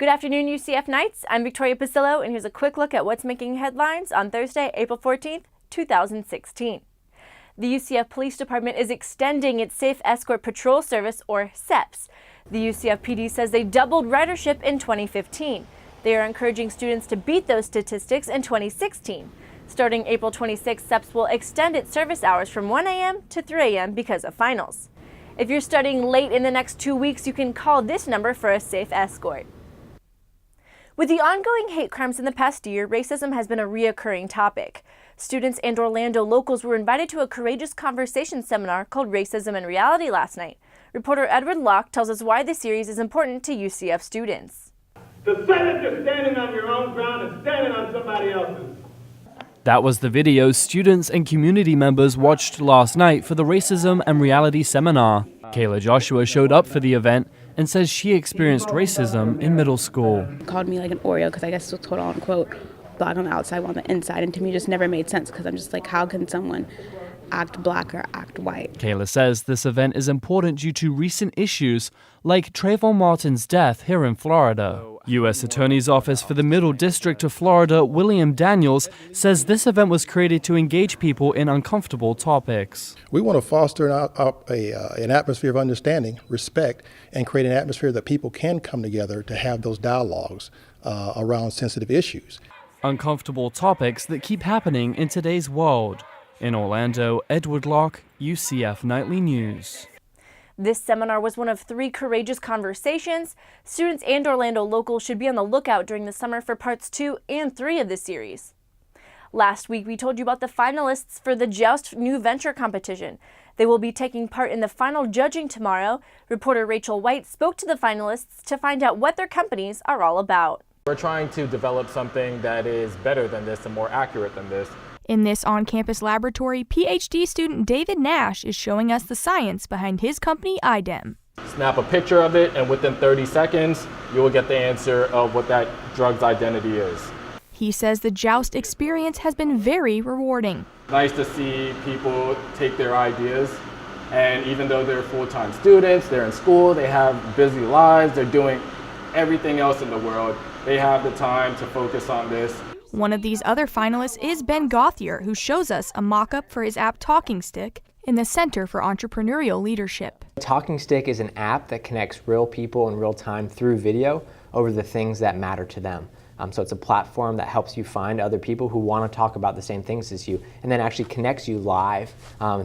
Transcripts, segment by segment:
Good afternoon, UCF Knights. I'm Victoria Pasillo, and here's a quick look at what's making headlines on Thursday, April 14th, 2016. The UCF Police Department is extending its Safe Escort Patrol Service, or SEPS. The UCF PD says they doubled ridership in 2015. They are encouraging students to beat those statistics in 2016. Starting April 26, SEPS will extend its service hours from 1 a.m. to 3 a.m. because of finals. If you're studying late in the next 2 weeks, you can call this number for a safe escort. With the ongoing hate crimes in the past year, racism has been a reoccurring topic. Students and Orlando locals were invited to a courageous conversation seminar called Racism in Reality last night. Reporter Edward Locke tells us why the series is important to UCF students. To say that you're standing on your own ground and standing on somebody else's. That was the video students and community members watched last night for the Racism and Reality seminar. Kayla Joshua showed up for the event and says she experienced racism in middle school. Called me like an Oreo because I guess it was quote unquote black on the outside, on the inside, and to me it just never made sense because I'm just like, how can someone act black or act white? Kayla says this event is important due to recent issues like Trayvon Martin's death here in Florida. U.S. Attorney's Office for the Middle District of Florida, William Daniels, says this event was created to engage people in uncomfortable topics. We want to foster an atmosphere of understanding, respect, and create an atmosphere that people can come together to have those dialogues around sensitive issues. Uncomfortable topics that keep happening in today's world. In Orlando, Edward Locke, UCF Nightly News. This seminar was one of 3 courageous conversations. Students and Orlando locals should be on the lookout during the summer for parts 2 and 3 of this series. Last week, we told you about the finalists for the Joust New Venture competition. They will be taking part in the final judging tomorrow. Reporter Rachel White spoke to the finalists to find out what their companies are all about. We're trying to develop something that is better than this and more accurate than this. In this on-campus laboratory, PhD student David Nash is showing us the science behind his company, IDEM. Snap a picture of it, and within 30 seconds, you will get the answer of what that drug's identity is. He says the Joust experience has been very rewarding. Nice to see people take their ideas, and even though they're full-time students, they're in school, they have busy lives, they're doing everything else in the world, they have the time to focus on this. One of these other finalists is Ben Gauthier, who shows us a mock-up for his app Talking Stick in the Center for Entrepreneurial Leadership. Talking Stick is an app that connects real people in real time through video over the things that matter to them. So it's a platform that helps you find other people who want to talk about the same things as you, and then actually connects you live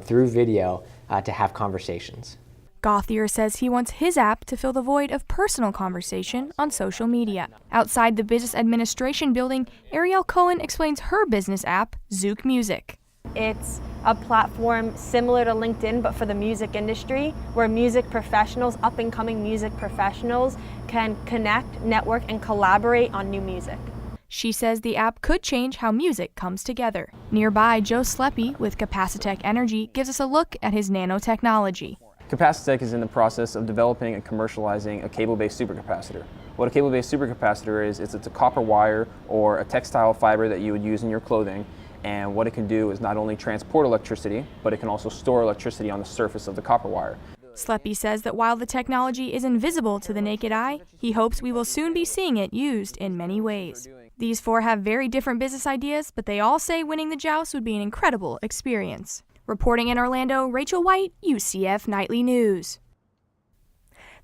through video to have conversations. Gauthier says he wants his app to fill the void of personal conversation on social media. Outside the business administration building, Ariel Cohen explains her business app, Zook Music. It's a platform similar to LinkedIn, but for the music industry, where music professionals, up-and-coming music professionals, can connect, network, and collaborate on new music. She says the app could change how music comes together. Nearby, Joe Sleppy with Capacitech Energy gives us a look at his nanotechnology. Capacitech is in the process of developing and commercializing a cable-based supercapacitor. What a cable-based supercapacitor is, it's a copper wire or a textile fiber that you would use in your clothing, and what it can do is not only transport electricity, but it can also store electricity on the surface of the copper wire. Sleppy says that while the technology is invisible to the naked eye, he hopes we will soon be seeing it used in many ways. These 4 have very different business ideas, but they all say winning the Joust would be an incredible experience. Reporting in Orlando, Rachel White, UCF Nightly News.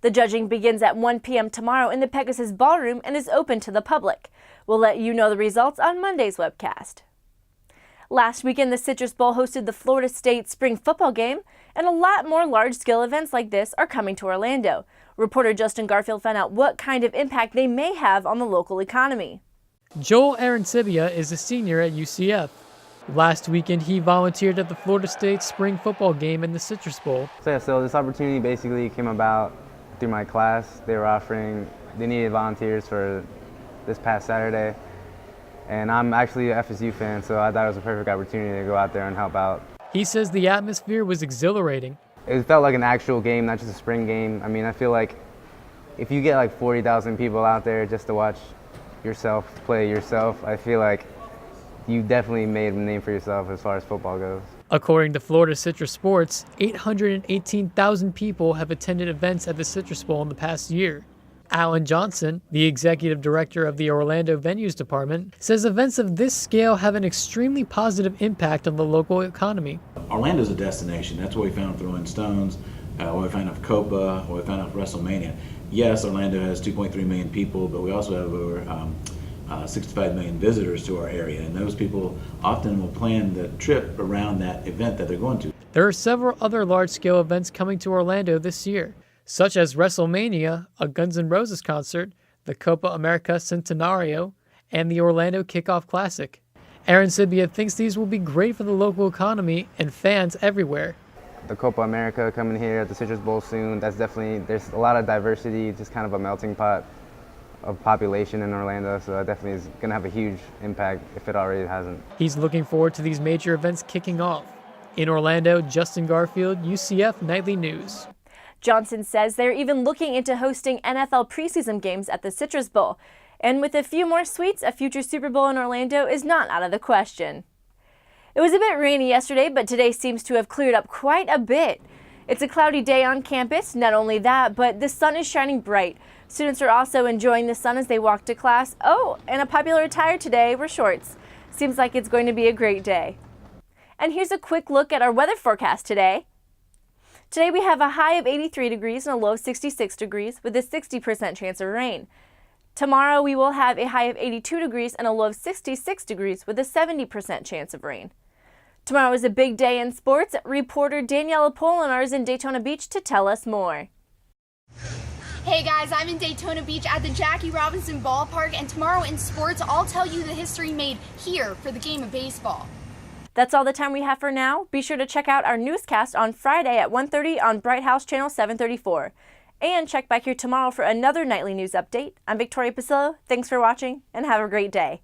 The judging begins at 1 p.m. tomorrow in the Pegasus Ballroom and is open to the public. We'll let you know the results on Monday's webcast. Last weekend, the Citrus Bowl hosted the Florida State spring football game, and a lot more large-scale events like this are coming to Orlando. Reporter Justin Garfield found out what kind of impact they may have on the local economy. Joel Arancibia is a senior at UCF. Last weekend, he volunteered at the Florida State spring football game in the Citrus Bowl. So this opportunity basically came about through my class. They needed volunteers for this past Saturday. And I'm actually an FSU fan, so I thought it was a perfect opportunity to go out there and help out. He says the atmosphere was exhilarating. It felt like an actual game, not just a spring game. I mean, I feel like if you get like 40,000 people out there just to watch yourself play yourself, I feel like you definitely made a name for yourself as far as football goes. According to Florida Citrus Sports, 818,000 people have attended events at the Citrus Bowl in the past year. Alan Johnson, the executive director of the Orlando Venues Department, says events of this scale have an extremely positive impact on the local economy. Orlando's a destination. That's what we found Throwing Stones, what we found of Copa, what we found of WrestleMania. Yes, Orlando has 2.3 million people, but we also have over 65 million visitors to our area, and those people often will plan the trip around that event that they're going to. There are several other large-scale events coming to Orlando this year, such as WrestleMania, a Guns N' Roses concert, the Copa America Centenario, and the Orlando Kickoff Classic. Aaron Sibia thinks these will be great for the local economy and fans everywhere. The Copa America coming here at the Citrus Bowl soon, that's definitely, there's a lot of diversity, just kind of a melting pot of population in Orlando, so that definitely is going to have a huge impact if it already hasn't. He's looking forward to these major events kicking off. In Orlando, Justin Garfield, UCF Nightly News. Johnson says they're even looking into hosting NFL preseason games at the Citrus Bowl. And with a few more suites, a future Super Bowl in Orlando is not out of the question. It was a bit rainy yesterday, but today seems to have cleared up quite a bit. It's a cloudy day on campus. Not only that, but the sun is shining bright. Students are also enjoying the sun as they walk to class. Oh, and a popular attire today were shorts. Seems like it's going to be a great day. And here's a quick look at our weather forecast today. Today we have a high of 83 degrees and a low of 66 degrees with a 60% chance of rain. Tomorrow we will have a high of 82 degrees and a low of 66 degrees with a 70% chance of rain. Tomorrow is a big day in sports. Reporter Daniela Polinar is in Daytona Beach to tell us more. Hey guys, I'm in Daytona Beach at the Jackie Robinson Ballpark, and tomorrow in sports, I'll tell you the history made here for the game of baseball. That's all the time we have for now. Be sure to check out our newscast on Friday at 1:30 on Bright House Channel 734. And check back here tomorrow for another nightly news update. I'm Victoria Pasillo. Thanks for watching and have a great day.